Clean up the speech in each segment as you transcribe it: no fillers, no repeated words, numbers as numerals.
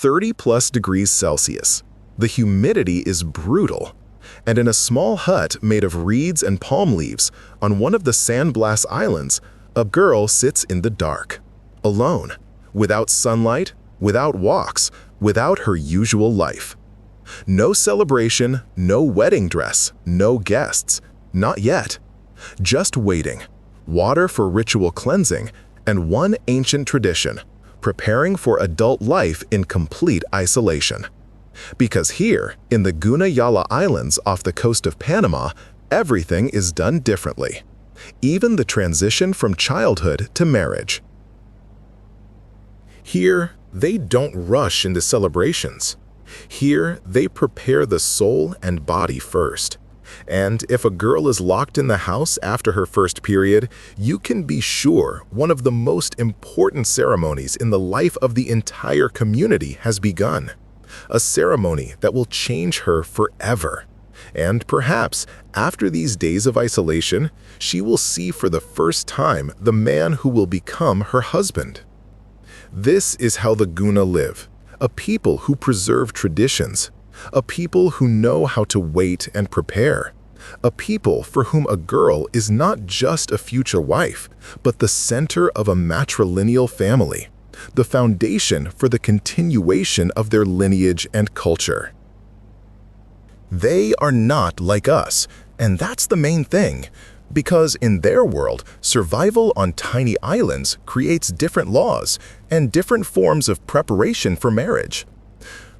30+ degrees Celsius. The humidity is brutal. And in a small hut made of reeds and palm leaves on one of the sandblast islands, a girl sits in the dark, alone, without sunlight, without walks, without her usual life. No celebration, no wedding dress, no guests, not yet. Just waiting, water for ritual cleansing, and one ancient tradition, preparing for adult life in complete isolation. Because here, in the Kuna Islands off the coast of Panama, everything is done differently. Even the transition from childhood to marriage. Here, they don't rush into celebrations. Here, they prepare the soul and body first. And if a girl is locked in the house after her first period, you can be sure one of the most important ceremonies in the life of the entire community has begun. A ceremony that will change her forever. And perhaps, after these days of isolation, she will see for the first time the man who will become her husband. This is how the Kuna live, a people who preserve traditions, a people who know how to wait and prepare, a people for whom a girl is not just a future wife, but the center of a matrilineal family, the foundation for the continuation of their lineage and culture. They are not like us, and that's the main thing, because in their world, survival on tiny islands creates different laws and different forms of preparation for marriage.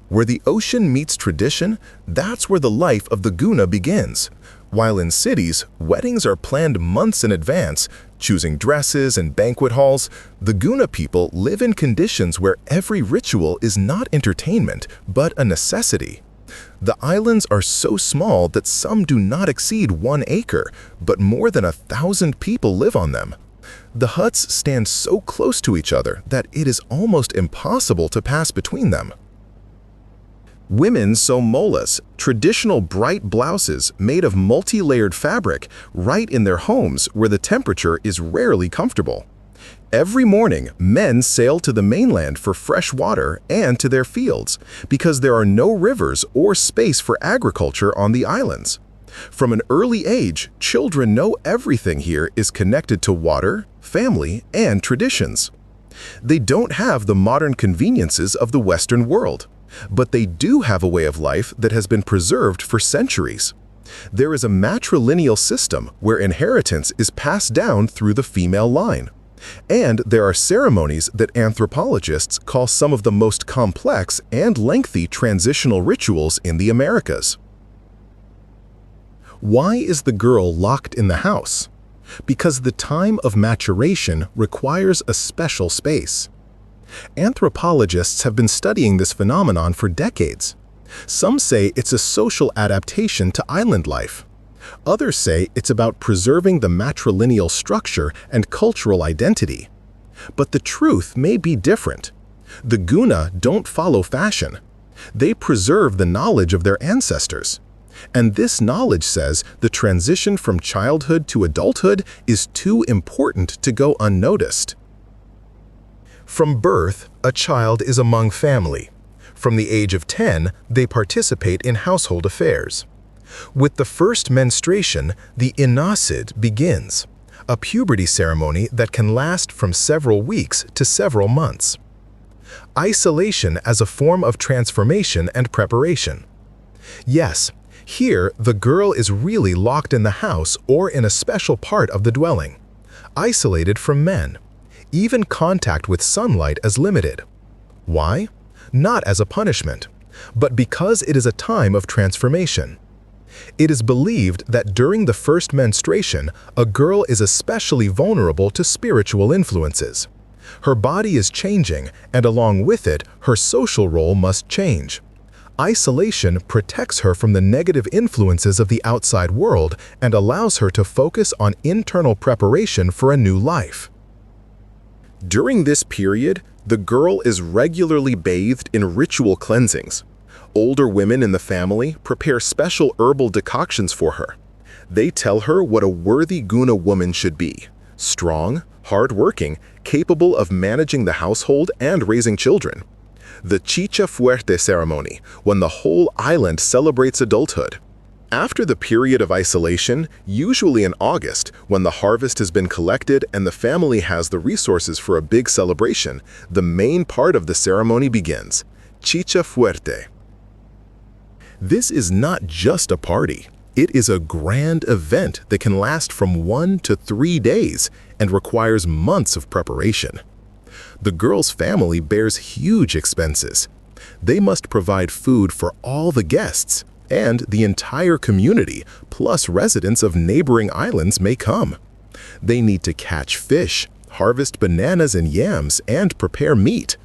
Where the ocean meets tradition, that's where the life of the Kuna begins. While in cities, weddings are planned months in advance, choosing dresses and banquet halls, the Kuna people live in conditions where every ritual is not entertainment, but a necessity. The islands are so small that some do not exceed 1 acre, but more than 1,000 people live on them. The huts stand so close to each other that it is almost impossible to pass between them. Women sew molas, traditional bright blouses made of multi-layered fabric, right in their homes where the temperature is rarely comfortable. Every morning, men sail to the mainland for fresh water and to their fields, because there are no rivers or space for agriculture on the islands. From an early age, children know everything here is connected to water, family, and traditions. They don't have the modern conveniences of the Western world, but they do have a way of life that has been preserved for centuries. There is a matrilineal system where inheritance is passed down through the female line. And there are ceremonies that anthropologists call some of the most complex and lengthy transitional rituals in the Americas. Why is the girl locked in the house? Because the time of maturation requires a special space. Anthropologists have been studying this phenomenon for decades. Some say it's a social adaptation to island life. Others say it's about preserving the matrilineal structure and cultural identity. But the truth may be different. The Kuna don't follow fashion. They preserve the knowledge of their ancestors. And this knowledge says the transition from childhood to adulthood is too important to go unnoticed. From birth, a child is among family. From the age of 10, they participate in household affairs. With the first menstruation, the inasid begins, a puberty ceremony that can last from several weeks to several months. Isolation as a form of transformation and preparation. Yes, here the girl is really locked in the house or in a special part of the dwelling, isolated from men. Even contact with sunlight is limited. Why? Not as a punishment, but because it is a time of transformation. It is believed that during the first menstruation, a girl is especially vulnerable to spiritual influences. Her body is changing, and along with it, her social role must change. Isolation protects her from the negative influences of the outside world and allows her to focus on internal preparation for a new life. During this period, the girl is regularly bathed in ritual cleansings. Older women in the family prepare special herbal decoctions for her. They tell her what a worthy Kuna woman should be: strong, hard-working, capable of managing the household and raising children. The Chicha Fuerte ceremony, when the whole island celebrates adulthood. After the period of isolation, usually in August, when the harvest has been collected and the family has the resources for a big celebration, the main part of the ceremony begins, Chicha Fuerte. This is not just a party. It is a grand event that can last from 1 to 3 days and requires months of preparation. The girl's family bears huge expenses. They must provide food for all the guests, and the entire community, plus residents of neighboring islands may come. They need to catch fish, harvest bananas and yams, and prepare meat.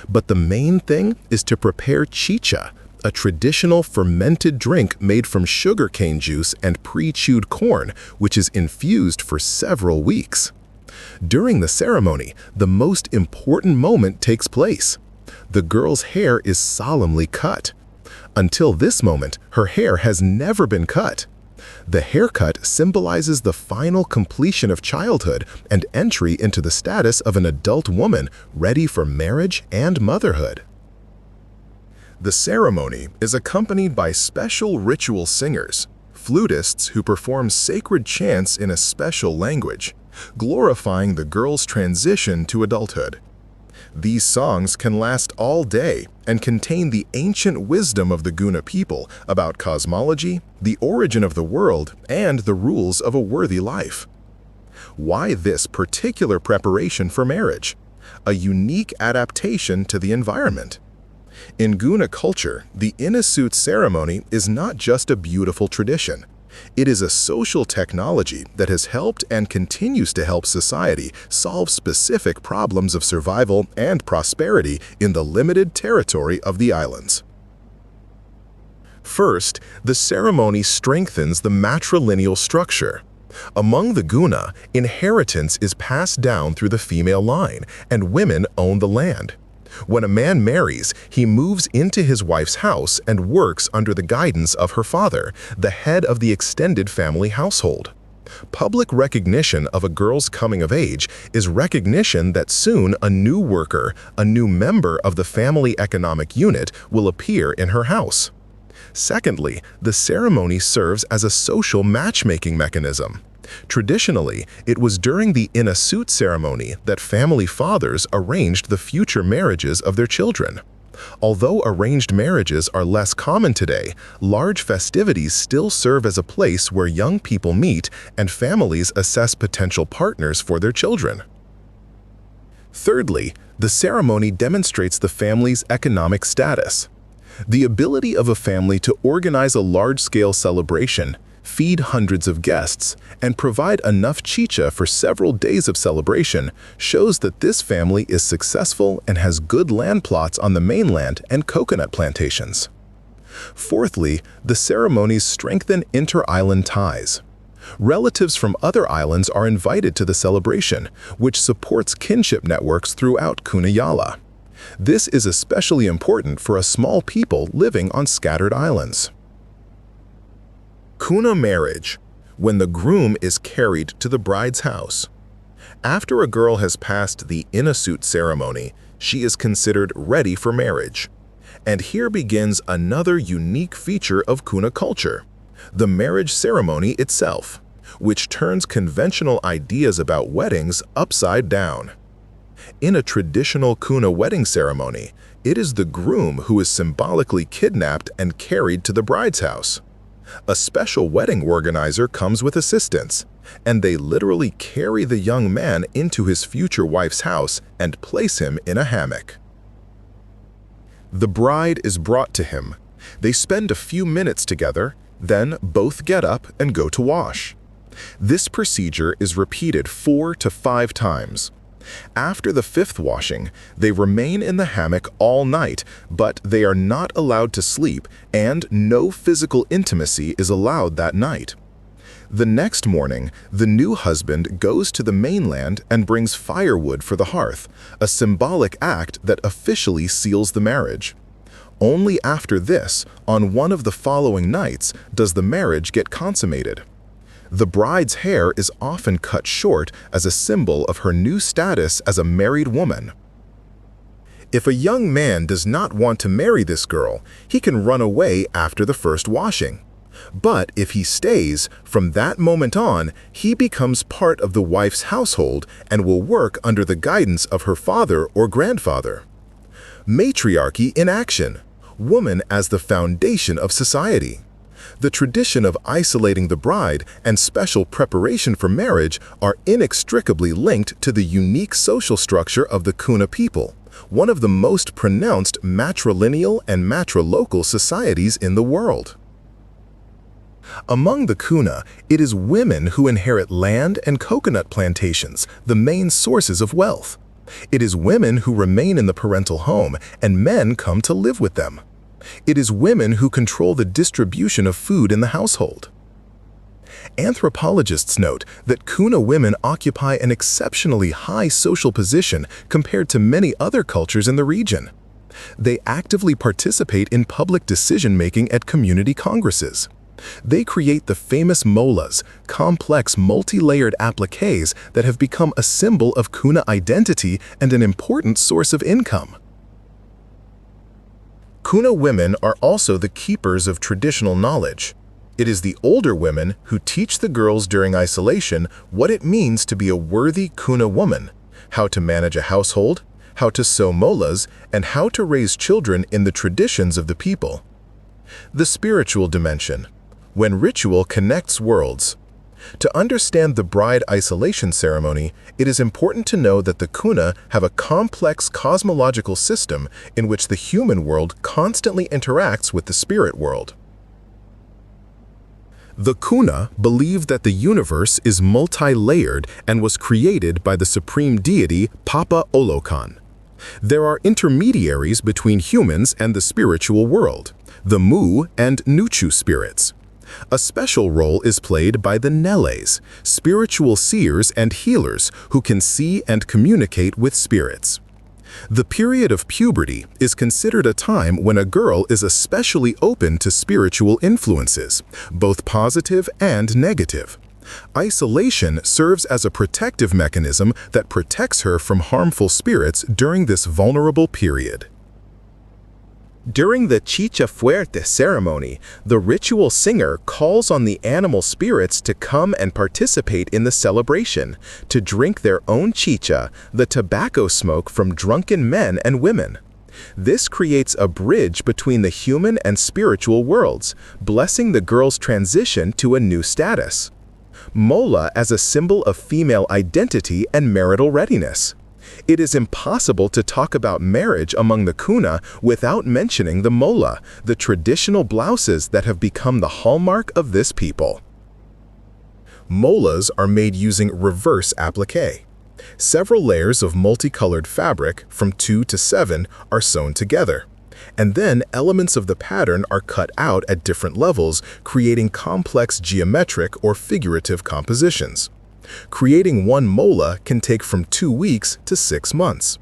But the main thing is to prepare chicha, a traditional fermented drink made from sugarcane juice and pre-chewed corn, which is infused for several weeks. During the ceremony, the most important moment takes place. The girl's hair is solemnly cut. Until this moment, her hair has never been cut. The haircut symbolizes the final completion of childhood and entry into the status of an adult woman ready for marriage and motherhood. The ceremony is accompanied by special ritual singers, flutists who perform sacred chants in a special language, glorifying the girl's transition to adulthood. These songs can last all day and contain the ancient wisdom of the Kuna people about cosmology, the origin of the world, and the rules of a worthy life. Why this particular preparation for marriage? A unique adaptation to the environment. In Kuna culture, the Inasut ceremony is not just a beautiful tradition. It is a social technology that has helped and continues to help society solve specific problems of survival and prosperity in the limited territory of the islands. First, the ceremony strengthens the matrilineal structure. Among the Kuna, inheritance is passed down through the female line, and women own the land. When a man marries, he moves into his wife's house and works under the guidance of her father, the head of the extended family household. Public recognition of a girl's coming of age is recognition that soon a new worker, a new member of the family economic unit, will appear in her house. Secondly, the ceremony serves as a social matchmaking mechanism. Traditionally, it was during the Inasut ceremony that family fathers arranged the future marriages of their children. Although arranged marriages are less common today, large festivities still serve as a place where young people meet and families assess potential partners for their children. Thirdly, the ceremony demonstrates the family's economic status. The ability of a family to organize a large-scale celebration, feed hundreds of guests, and provide enough chicha for several days of celebration shows that this family is successful and has good land plots on the mainland and coconut plantations. Fourthly, the ceremonies strengthen inter-island ties. Relatives from other islands are invited to the celebration, which supports kinship networks throughout Kunayala. This is especially important for a small people living on scattered islands. Kuna marriage, when the groom is carried to the bride's house. After a girl has passed the Inasut ceremony, she is considered ready for marriage. And here begins another unique feature of Kuna culture, the marriage ceremony itself, which turns conventional ideas about weddings upside down. In a traditional Kuna wedding ceremony, it is the groom who is symbolically kidnapped and carried to the bride's house. A special wedding organizer comes with assistants, and they literally carry the young man into his future wife's house and place him in a hammock. The bride is brought to him. They spend a few minutes together, then both get up and go to wash. This procedure is repeated 4 to 5 times. After the 5th washing, they remain in the hammock all night, but they are not allowed to sleep, and no physical intimacy is allowed that night. The next morning, the new husband goes to the mainland and brings firewood for the hearth, a symbolic act that officially seals the marriage. Only after this, on one of the following nights, does the marriage get consummated. The bride's hair is often cut short as a symbol of her new status as a married woman. If a young man does not want to marry this girl, he can run away after the first washing. But if he stays, from that moment on, he becomes part of the wife's household and will work under the guidance of her father or grandfather. Matriarchy in action. Woman as the foundation of society. The tradition of isolating the bride and special preparation for marriage are inextricably linked to the unique social structure of the Kuna people, one of the most pronounced matrilineal and matrilocal societies in the world. Among the Kuna, it is women who inherit land and coconut plantations, the main sources of wealth. It is women who remain in the parental home, and men come to live with them. It is women who control the distribution of food in the household. Anthropologists note that Kuna women occupy an exceptionally high social position compared to many other cultures in the region. They actively participate in public decision-making at community congresses. They create the famous molas, complex multi-layered appliques that have become a symbol of Kuna identity and an important source of income. Kuna women are also the keepers of traditional knowledge. It is the older women who teach the girls during isolation what it means to be a worthy Kuna woman, how to manage a household, how to sew molas, and how to raise children in the traditions of the people. The spiritual dimension. When ritual connects worlds. To understand the bride isolation ceremony, it is important to know that the Kuna have a complex cosmological system in which the human world constantly interacts with the spirit world. The Kuna believe that the universe is multi-layered and was created by the supreme deity Papa Olokan. There are intermediaries between humans and the spiritual world, the Mu and Nuchu spirits. A special role is played by the Neles, spiritual seers and healers who can see and communicate with spirits. The period of puberty is considered a time when a girl is especially open to spiritual influences, both positive and negative. Isolation serves as a protective mechanism that protects her from harmful spirits during this vulnerable period. During the Chicha Fuerte ceremony, the ritual singer calls on the animal spirits to come and participate in the celebration, to drink their own chicha, the tobacco smoke from drunken men and women. This creates a bridge between the human and spiritual worlds, blessing the girl's transition to a new status. Mola as a symbol of female identity and marital readiness. It is impossible to talk about marriage among the Kuna without mentioning the mola, the traditional blouses that have become the hallmark of this people. Molas are made using reverse applique. Several layers of multicolored fabric, from 2 to 7, are sewn together, and then elements of the pattern are cut out at different levels, creating complex geometric or figurative compositions. Creating one mola can take from 2 weeks to 6 months.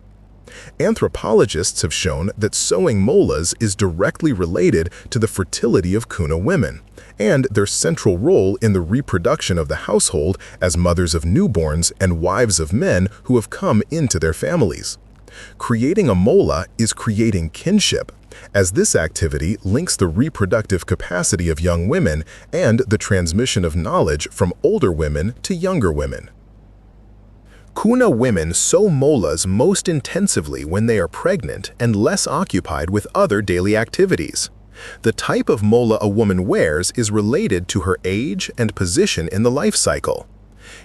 Anthropologists have shown that sewing molas is directly related to the fertility of Kuna women and their central role in the reproduction of the household as mothers of newborns and wives of men who have come into their families. Creating a mola is creating kinship, as this activity links the reproductive capacity of young women and the transmission of knowledge from older women to younger women. Kuna women sew molas most intensively when they are pregnant and less occupied with other daily activities. The type of mola a woman wears is related to her age and position in the life cycle.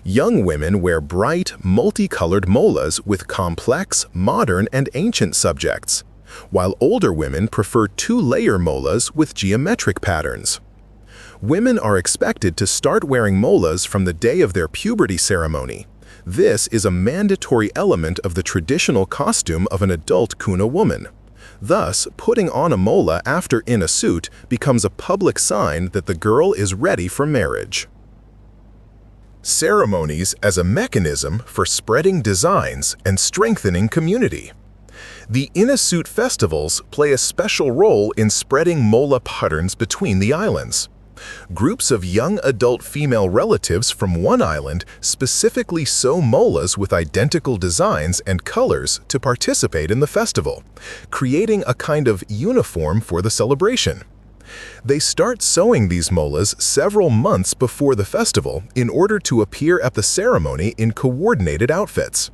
Young women wear bright, multicolored molas with complex, modern, and ancient subjects, while older women prefer 2-layer molas with geometric patterns. Women are expected to start wearing molas from the day of their puberty ceremony. This is a mandatory element of the traditional costume of an adult Kuna woman. Thus, putting on a mola after in a suit becomes a public sign that the girl is ready for marriage. Ceremonies as a mechanism for spreading designs and strengthening community. The in-a-suit festivals play a special role in spreading mola patterns between the islands. Groups of young adult female relatives from one island specifically sew molas with identical designs and colors to participate in the festival, creating a kind of uniform for the celebration. They start sewing these molas several months before the festival in order to appear at the ceremony in coordinated outfits.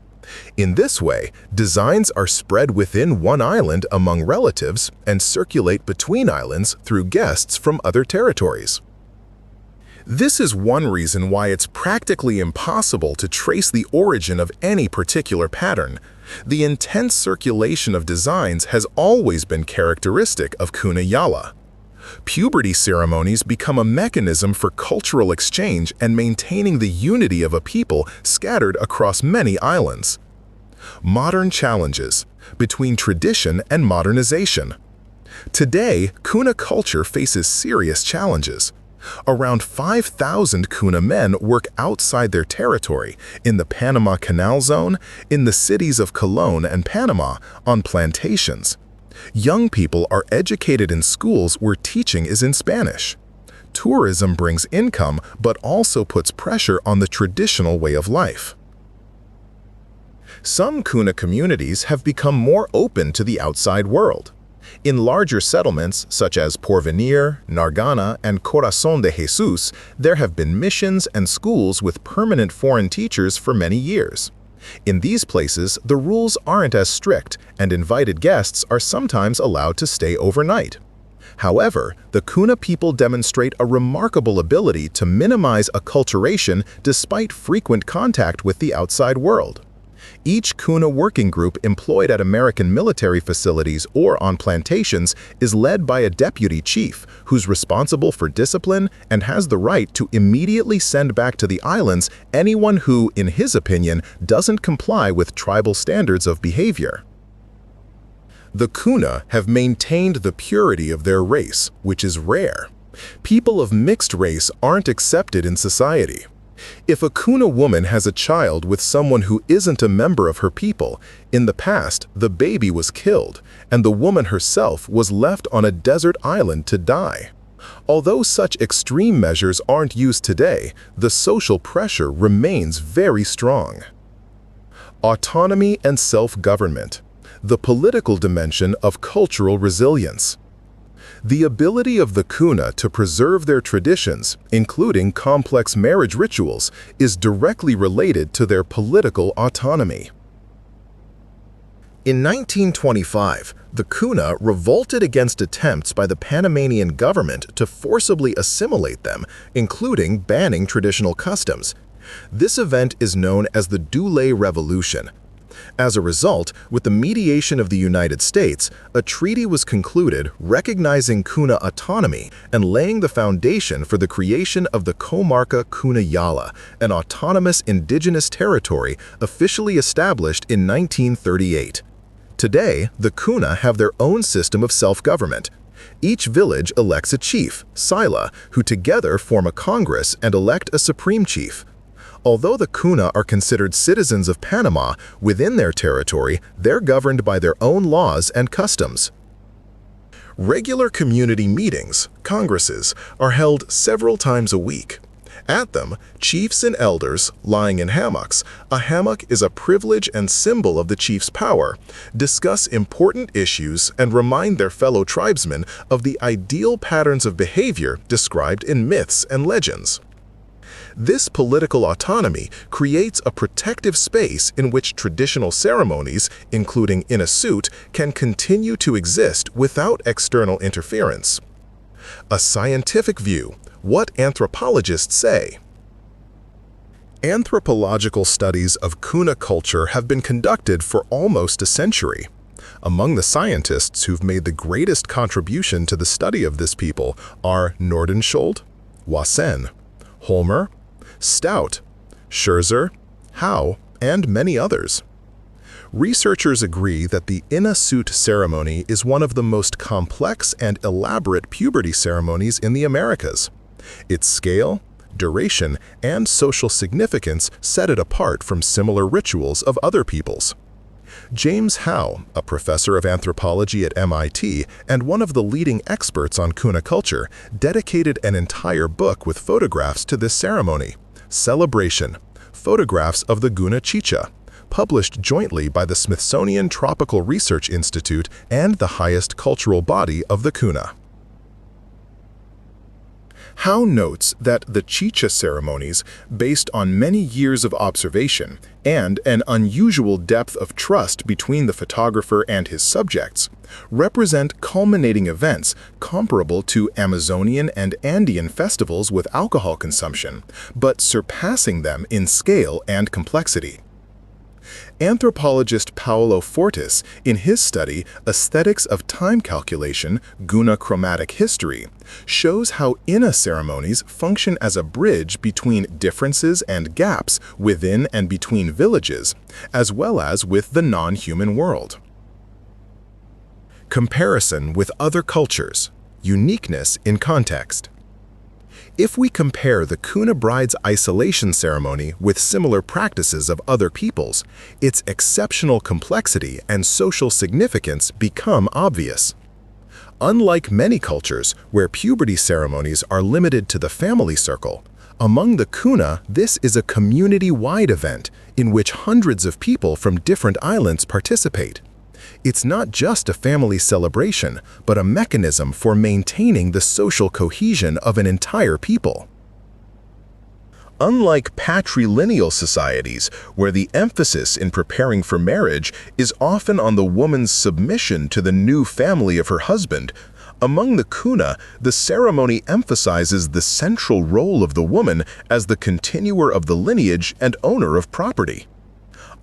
In this way, designs are spread within one island among relatives and circulate between islands through guests from other territories. This is one reason why it's practically impossible to trace the origin of any particular pattern. The intense circulation of designs has always been characteristic of Kuna Yala. Puberty ceremonies become a mechanism for cultural exchange and maintaining the unity of a people scattered across many islands. Modern challenges between tradition and modernization. Today, Kuna culture faces serious challenges. Around 5,000 Kuna men work outside their territory, in the Panama Canal Zone, in the cities of Cologne and Panama, on plantations. Young people are educated in schools where teaching is in Spanish. Tourism brings income but also puts pressure on the traditional way of life. Some Kuna communities have become more open to the outside world. In larger settlements such as Porvenir, Nargana, and Corazón de Jesus, there have been missions and schools with permanent foreign teachers for many years. In these places, the rules aren't as strict, and invited guests are sometimes allowed to stay overnight. However, the Kuna people demonstrate a remarkable ability to minimize acculturation despite frequent contact with the outside world. Each Kuna working group employed at American military facilities or on plantations is led by a deputy chief who's responsible for discipline and has the right to immediately send back to the islands anyone who, in his opinion, doesn't comply with tribal standards of behavior. The Kuna have maintained the purity of their race, which is rare. People of mixed race aren't accepted in society. If a Kuna woman has a child with someone who isn't a member of her people, in the past the baby was killed, and the woman herself was left on a desert island to die. Although such extreme measures aren't used today, the social pressure remains very strong. Autonomy and self-government, the political dimension of cultural resilience. The ability of the Kuna to preserve their traditions, including complex marriage rituals, is directly related to their political autonomy. In 1925, the Kuna revolted against attempts by the Panamanian government to forcibly assimilate them, including banning traditional customs. This event is known as the Dule Revolution. As a result, with the mediation of the United States, a treaty was concluded recognizing Kuna autonomy and laying the foundation for the creation of the Comarca Kuna Yala, an autonomous indigenous territory officially established in 1938. Today, the Kuna have their own system of self-government. Each village elects a chief, Sila, who together form a congress and elect a supreme chief. Although the Kuna are considered citizens of Panama, within their territory, they're governed by their own laws and customs. Regular community meetings, congresses, are held several times a week. At them, chiefs and elders, lying in hammocks, a hammock is a privilege and symbol of the chief's power, discuss important issues and remind their fellow tribesmen of the ideal patterns of behavior described in myths and legends. This political autonomy creates a protective space in which traditional ceremonies, including in a suit, can continue to exist without external interference. A scientific view, what anthropologists say. Anthropological studies of Kuna culture have been conducted for almost a century. Among the scientists who've made the greatest contribution to the study of this people are Nordenskjöld, Wassen, Holmer, Stout, Scherzer, Howe, and many others. Researchers agree that the Ina-Sut ceremony is one of the most complex and elaborate puberty ceremonies in the Americas. Its scale, duration, and social significance set it apart from similar rituals of other peoples. James Howe, a professor of anthropology at MIT and one of the leading experts on Kuna culture, dedicated an entire book with photographs to this ceremony. Celebration: Photographs of the Guna Chicha, published jointly by the Smithsonian Tropical Research Institute and the highest cultural body of the Kuna. Howe notes that the chicha ceremonies, based on many years of observation and an unusual depth of trust between the photographer and his subjects, represent culminating events comparable to Amazonian and Andean festivals with alcohol consumption, but surpassing them in scale and complexity. Anthropologist Paolo Fortis, in his study Aesthetics of Time Calculation, Guna Chromatic History, shows how Inna ceremonies function as a bridge between differences and gaps within and between villages, as well as with the non-human world. Comparison with other cultures. Uniqueness in context. If we compare the Kuna bride's isolation ceremony with similar practices of other peoples, its exceptional complexity and social significance become obvious. Unlike many cultures where puberty ceremonies are limited to the family circle, among the Kuna, this is a community-wide event in which hundreds of people from different islands participate. It's not just a family celebration, but a mechanism for maintaining the social cohesion of an entire people. Unlike patrilineal societies, where the emphasis in preparing for marriage is often on the woman's submission to the new family of her husband, among the Kuna, the ceremony emphasizes the central role of the woman as the continuer of the lineage and owner of property.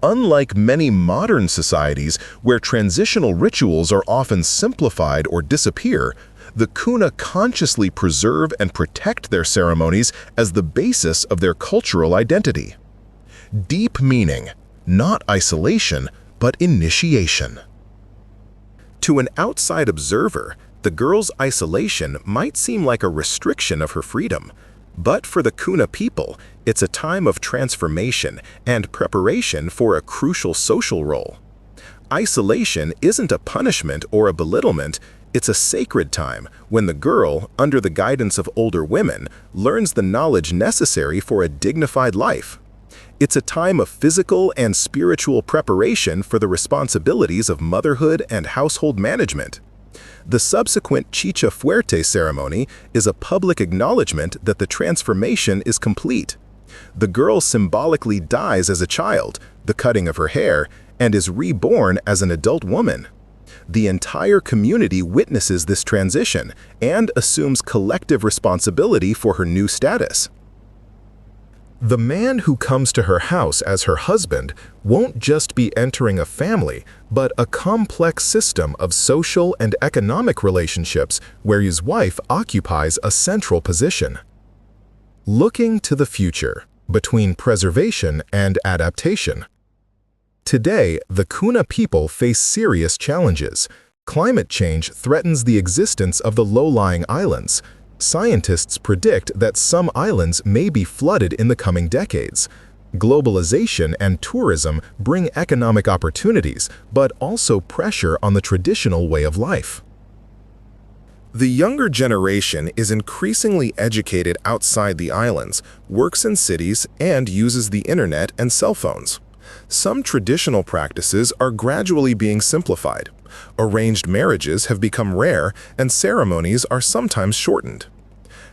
Unlike many modern societies where transitional rituals are often simplified or disappear, the Kuna consciously preserve and protect their ceremonies as the basis of their cultural identity. Deep meaning, not isolation, but initiation. To an outside observer, the girl's isolation might seem like a restriction of her freedom. But for the Kuna people, it's a time of transformation and preparation for a crucial social role. Isolation isn't a punishment or a belittlement, it's a sacred time when the girl, under the guidance of older women, learns the knowledge necessary for a dignified life. It's a time of physical and spiritual preparation for the responsibilities of motherhood and household management. The subsequent Chicha Fuerte ceremony is a public acknowledgement that the transformation is complete. The girl symbolically dies as a child, the cutting of her hair, and is reborn as an adult woman. The entire community witnesses this transition and assumes collective responsibility for her new status. The man who comes to her house as her husband won't just be entering a family, but a complex system of social and economic relationships where his wife occupies a central position. Looking to the future, between preservation and adaptation. Today, the Kuna people face serious challenges. Climate change threatens the existence of the low-lying islands. Scientists predict that some islands may be flooded in the coming decades. Globalization and tourism bring economic opportunities, but also pressure on the traditional way of life. The younger generation is increasingly educated outside the islands, works in cities, and uses the internet and cell phones. Some traditional practices are gradually being simplified. Arranged marriages have become rare, and ceremonies are sometimes shortened.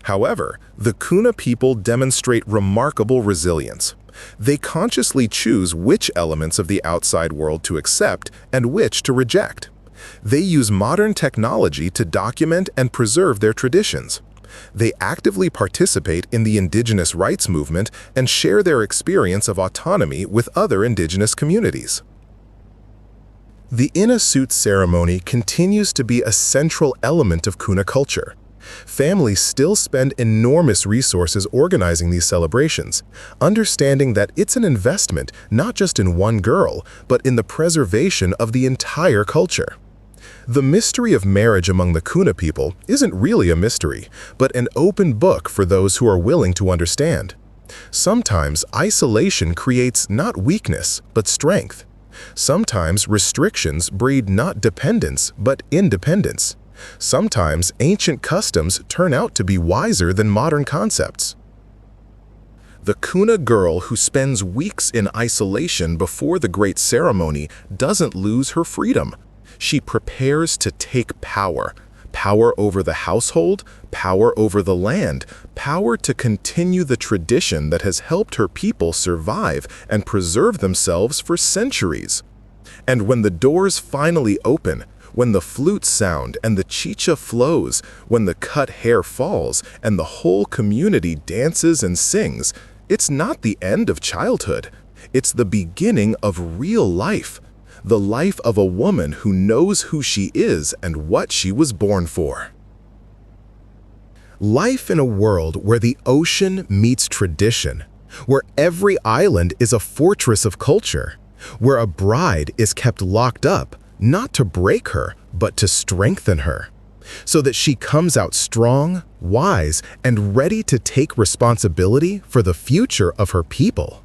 However, the Kuna people demonstrate remarkable resilience. They consciously choose which elements of the outside world to accept and which to reject. They use modern technology to document and preserve their traditions. They actively participate in the indigenous rights movement and share their experience of autonomy with other indigenous communities. The Inna suit ceremony continues to be a central element of Kuna culture. Families still spend enormous resources organizing these celebrations, understanding that it's an investment not just in one girl, but in the preservation of the entire culture. The mystery of marriage among the Kuna people isn't really a mystery, but an open book for those who are willing to understand. Sometimes isolation creates not weakness, but strength. Sometimes restrictions breed not dependence, but independence. Sometimes ancient customs turn out to be wiser than modern concepts. The Kuna girl who spends weeks in isolation before the great ceremony doesn't lose her freedom. She prepares to take power. Power over the household, power over the land, power to continue the tradition that has helped her people survive and preserve themselves for centuries. And when the doors finally open, when the flutes sound and the chicha flows, when the cut hair falls and the whole community dances and sings, it's not the end of childhood. It's the beginning of real life. The life of a woman who knows who she is and what she was born for. Life in a world where the ocean meets tradition, where every island is a fortress of culture, where a bride is kept locked up, not to break her, but to strengthen her, so that she comes out strong, wise, and ready to take responsibility for the future of her people.